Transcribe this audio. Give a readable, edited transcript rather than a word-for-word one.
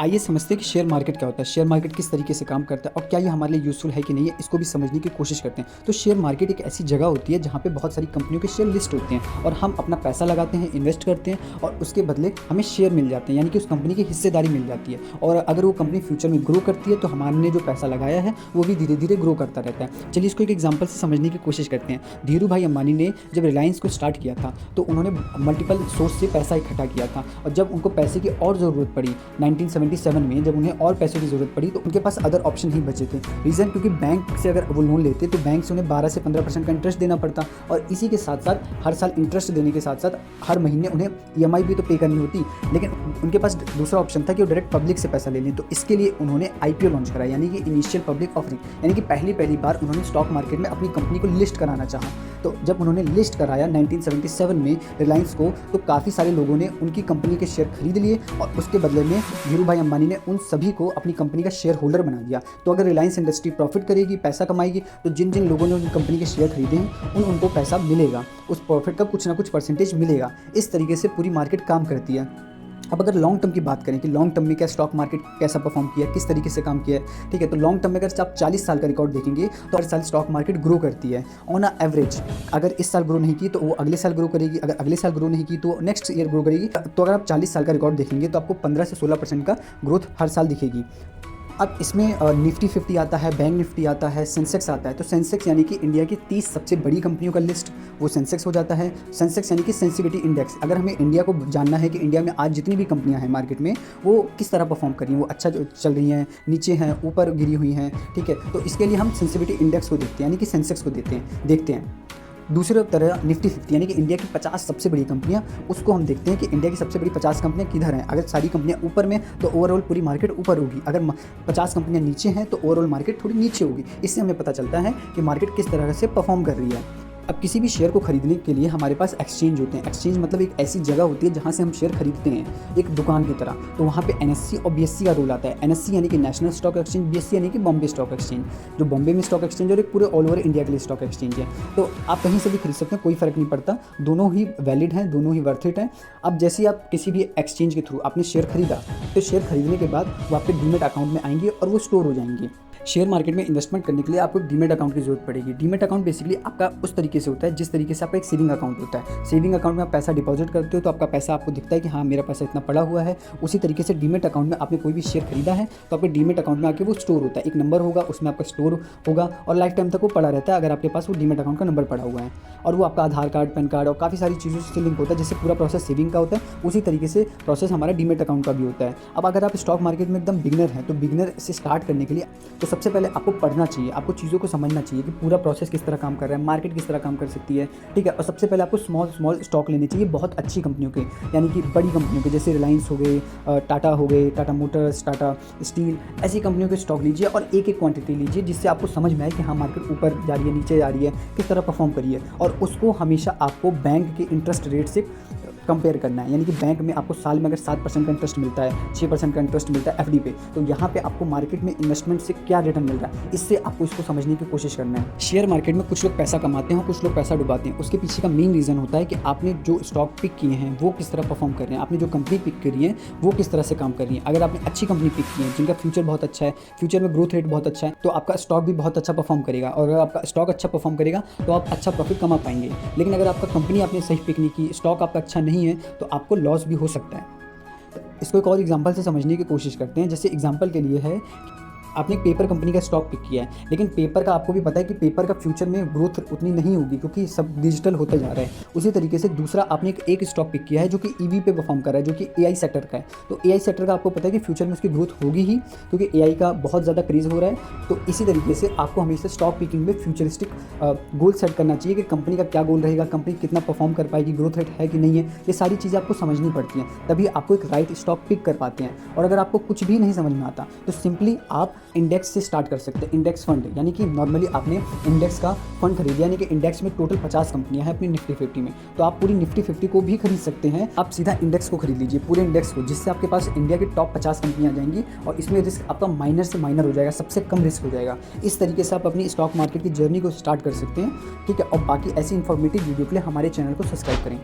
आइए समझते हैं कि शेयर मार्केट क्या होता है, शेयर मार्केट किस तरीके से काम करता है और क्या ये हमारे लिए यूज़फुल है कि नहीं है, इसको भी समझने की कोशिश करते हैं। तो शेयर मार्केट एक ऐसी जगह होती है जहाँ पे बहुत सारी कंपनियों के शेयर लिस्ट होते हैं और हम अपना पैसा लगाते हैं, इन्वेस्ट करते हैं और उसके बदले हमें शेयर मिल जाते हैं, यानी कि उस कंपनी की हिस्सेदारी मिल जाती है। और अगर वो कंपनी फ्यूचर में ग्रो करती है तो हमारे जो पैसा लगाया है वो भी धीरे धीरे ग्रो करता रहता है। चलिए इसको एक एग्जाम्पल से समझने की कोशिश करते हैं। धीरू भाई अंबानी ने जब रिलायंस को स्टार्ट किया था तो उन्होंने मल्टीपल सोर्स से पैसा इकट्ठा किया था और जब उनको पैसे की और ज़रूरत पड़ी 1977 में, जब उन्हें और पैसों की ज़रूरत पड़ी तो उनके पास अदर ऑप्शन ही बचे थे। रीज़न क्योंकि बैंक से अगर वो लोन लेते तो बैंक से उन्हें 12 से 15% का इंटरेस्ट देना पड़ता और इसी के साथ साथ हर साल इंटरेस्ट देने के साथ साथ हर महीने उन्हें EMI भी तो पे करनी होती। लेकिन उनके पास दूसरा ऑप्शन था कि वो डायरेक्ट पब्लिक से पैसा ले लें। तो इसके लिए उन्होंने IPO लॉन्च करा, यानी कि इनिशियल पब्लिक ऑफरिंग, यानी कि पहली बार उन्होंने स्टॉक मार्केट में अपनी कंपनी को लिस्ट कराना चाहा। तो जब उन्होंने लिस्ट कराया 1977 में रिलायंस को, तो काफ़ी सारे लोगों ने उनकी कंपनी के शेयर खरीद लिए और उसके बदले में धीरू भाई अंबानी ने उन सभी को अपनी कंपनी का शेयर होल्डर बना दिया। तो अगर रिलायंस इंडस्ट्री प्रॉफिट करेगी, पैसा कमाएगी, तो जिन जिन लोगों ने उन कंपनी के शेयर खरीदे हैं उनको पैसा मिलेगा, उस प्रॉफिट का कुछ ना कुछ परसेंटेज मिलेगा। इस तरीके से पूरी मार्केट काम करती है। अब अगर लॉन्ग टर्म की बात करें कि लॉन्ग टर्म में क्या स्टॉक मार्केट कैसा परफॉर्म किया है, किस तरीके से काम किया है, ठीक है, तो लॉन्ग टर्म में अगर आप 40 साल का रिकॉर्ड देखेंगे तो हर साल स्टॉक मार्केट ग्रो करती है ऑन एवरेज। अगर इस साल ग्रो नहीं की तो वो अगले साल ग्रो करेगी, अगर अगले साल ग्रो नहीं की तो नेक्स्ट ईयर ग्रो करेगी। तो अगर आप 40 साल का रिकॉर्ड देखेंगे तो आपको 15 से 16% का ग्रोथ हर साल दिखेगी। अब इसमें निफ्टी 50 आता है, बैंक निफ्टी आता है, सेंसेक्स आता है। तो सेंसेक्स यानी कि इंडिया की 30 सबसे बड़ी कंपनियों का लिस्ट, वो सेंसेक्स हो जाता है। सेंसेक्स यानी कि सेंसिटिविटी इंडेक्स, अगर हमें इंडिया को जानना है कि इंडिया में आज जितनी भी कंपनियां हैं मार्केट में वो किस तरह परफॉर्म कर रही हैं, वो अच्छा चल रही हैं, नीचे हैं, ऊपर गिरी हुई हैं, ठीक है, तो इसके लिए हम सेंसिटिविटी इंडेक्स को देखते हैं, यानी कि सेंसेक्स को देखते हैं। दूसरी तरह निफ्टी 50 यानी कि इंडिया की 50 सबसे बड़ी कंपनियां, उसको हम देखते हैं कि इंडिया की सबसे बड़ी 50 कंपनियां किधर हैं। अगर सारी कंपनियां ऊपर में तो ओवरऑल पूरी मार्केट ऊपर होगी, अगर 50 कंपनियां नीचे हैं तो ओवरऑल मार्केट थोड़ी नीचे होगी। इससे हमें पता चलता है कि मार्केट किस तरह से परफॉर्म कर रही है। अब किसी भी शेयर को खरीदने के लिए हमारे पास एक्सचेंज होते हैं। एक्सचेंज मतलब एक ऐसी जगह होती है जहाँ से हम शेयर खरीदते हैं, एक दुकान की तरह। तो वहाँ पे NSE और BSE का रोल आता है। NSE यानी कि नेशनल स्टॉक एक्सचेंज, BSE यानी कि बॉम्बे स्टॉक एक्सचेंज, जो बॉम्बे में स्टॉक एक्सचेंज और एक पूरे ऑल ओवर इंडिया के लिए स्टॉक एक्सचेंज है। तो आप कहीं से भी खरीद सकते हैं, कोई फ़र्क नहीं पड़ता, दोनों ही वैलिड हैं, दोनों ही वर्थ इट हैं। अब जैसे आप किसी भी एक्सचेंज के थ्रू आपने शेयर खरीदा, तो शेयर खरीदने के बाद वो आपके डीमेट अकाउंट में आएंगे और वो स्टोर हो जाएंगे। शेयर मार्केट में इन्वेस्टमेंट करने के लिए आपको डीमेट अकाउंट की जरूरत पड़ेगी। डीमेट अकाउंट बेसिकली आपका उस तरीके से होता है जिस तरीके से आपका एक सेविंग अकाउंट होता है। सेविंग अकाउंट में आप पैसा डिपॉजिट करते हो तो आपका पैसा आपको दिखता है कि हाँ मेरा पैसा इतना पड़ा हुआ है। उसी तरीके से डीमेट अकाउंट में आपने कोई भी शेयर खरीदा है तो आपके डीमेट अकाउंट में आके वो स्टोर होता है, एक नंबर होगा, उसमें आपका स्टोर होगा और लाइफ टाइम तक वो पड़ा रहता है अगर आपके पास वो डीमेट अकाउंट का नंबर पड़ा हुआ है। और वो आपका आधार कार्ड, पैन कार्ड और काफ़ी सारी चीज़ों से लिंक होता है। जैसे पूरा प्रोसेस सेविंग का होता है उसी तरीके से प्रोसेस हमारा डीमेट अकाउंट का भी होता है। अब अगर आप स्टॉक मार्केट में एकदम बिगनर हैं तो बिगनर से स्टार्ट करने के लिए तो सबसे पहले आपको पढ़ना चाहिए, आपको चीज़ों को समझना चाहिए कि पूरा प्रोसेस किस तरह काम कर रहा है, मार्केट किस तरह काम कर सकती है, ठीक है। और सबसे पहले आपको स्मॉल स्टॉक लेने चाहिए बहुत अच्छी कंपनियों के, यानी कि बड़ी कंपनियों के, जैसे रिलायंस हो गए, टाटा हो गए, टाटा मोटर्स, टाटा स्टील, ऐसी कंपनियों के स्टॉक लीजिए और एक क्वांटिटी लीजिए जिससे आपको समझ में आए कि हाँ मार्केट ऊपर जा रही है, नीचे जा रही है, किस तरह परफॉर्म करिए। और उसको हमेशा आपको बैंक के इंटरेस्ट रेट से कंपेयर करना है, यानी कि बैंक में आपको साल में अगर 7% का इंटरेस्ट मिलता है, 6% का इंटरेस्ट मिलता है FD पे, तो यहाँ पे आपको मार्केट में इन्वेस्टमेंट से क्या रिटर्न मिल रहा है, इससे आपको इसको समझने की कोशिश करना है। शेयर मार्केट में कुछ लोग पैसा कमाते हैं, कुछ लोग पैसा डुबाते हैं। उसके पीछे का मेन रीज़न होता है कि आपने जो स्टॉक पिक किए हैं वो किस तरह परफॉर्म कर रहे हैं, आपने जो कंपनी पिक करी है वो किस तरह से काम कर रही है। अगर आपने अच्छी कंपनी पिक की है जिनका फ्यूचर बहुत अच्छा है, फ्यूचर में ग्रोथ रेट बहुत अच्छा है, तो आपका स्टॉक भी बहुत अच्छा परफॉर्म करेगा। और अगर आपका स्टॉक अच्छा परफॉर्म करेगा तो आप अच्छा प्रॉफिट कमा पाएंगे। लेकिन अगर आपका कंपनी आपने सही पिक नहीं की, स्टॉक आपका अच्छा नहीं है, तो आपको लॉस भी हो सकता है। इसको एक और एग्जांपल से समझने की कोशिश करते हैं। जैसे एग्जांपल के लिए है, आपने एक पेपर कंपनी का स्टॉक पिक किया है, लेकिन पेपर का आपको भी पता है कि पेपर का फ्यूचर में ग्रोथ उतनी नहीं होगी क्योंकि सब डिजिटल होते जा रहा है। उसी तरीके से दूसरा आपने एक स्टॉक पिक किया है जो कि EV पे परफॉर्म कर रहा है, जो कि AI सेक्टर का है। तो AI सेक्टर का आपको पता है कि फ्यूचर में उसकी ग्रोथ होगी ही क्योंकि AI का बहुत ज़्यादा क्रेज़ हो रहा है। तो इसी तरीके से आपको हमेशा स्टॉक पिकिंग में फ्यूचरिस्टिक गोल सेट करना चाहिए कि कंपनी का क्या गोल रहेगा, कंपनी कितना परफॉर्म कर पाएगी, ग्रोथ रेट है कि नहीं है, ये सारी चीज़ें आपको समझनी पड़ती हैं, तभी आपको एक राइट स्टॉक पिक कर पाते हैं। और अगर आपको कुछ भी नहीं समझ में आता तो सिंपली आप इंडेक्स से स्टार्ट कर सकते हैं। इंडेक्स फंड, यानी कि नॉर्मली आपने इंडेक्स का फंड खरीद, यानी कि इंडेक्स में टोटल 50 कंपनियां हैं अपनी निफ्टी 50 में, तो आप पूरी निफ्टी 50 को भी खरीद सकते हैं। आप सीधा इंडेक्स को खरीद लीजिए, पूरे इंडेक्स को, जिससे आपके पास इंडिया की टॉप 50 कंपनियां आ जाएंगी और इसमें रिस्क आपका माइनर से माइनर हो जाएगा, सबसे कम रिस्क हो जाएगा। इस तरीके से आप अपनी स्टॉक मार्केट की जर्नी को स्टार्ट कर सकते हैं, ठीक है। और बाकी ऐसी इन्फॉर्मेटिव वीडियो के लिए हमारे चैनल को सब्सक्राइब करें।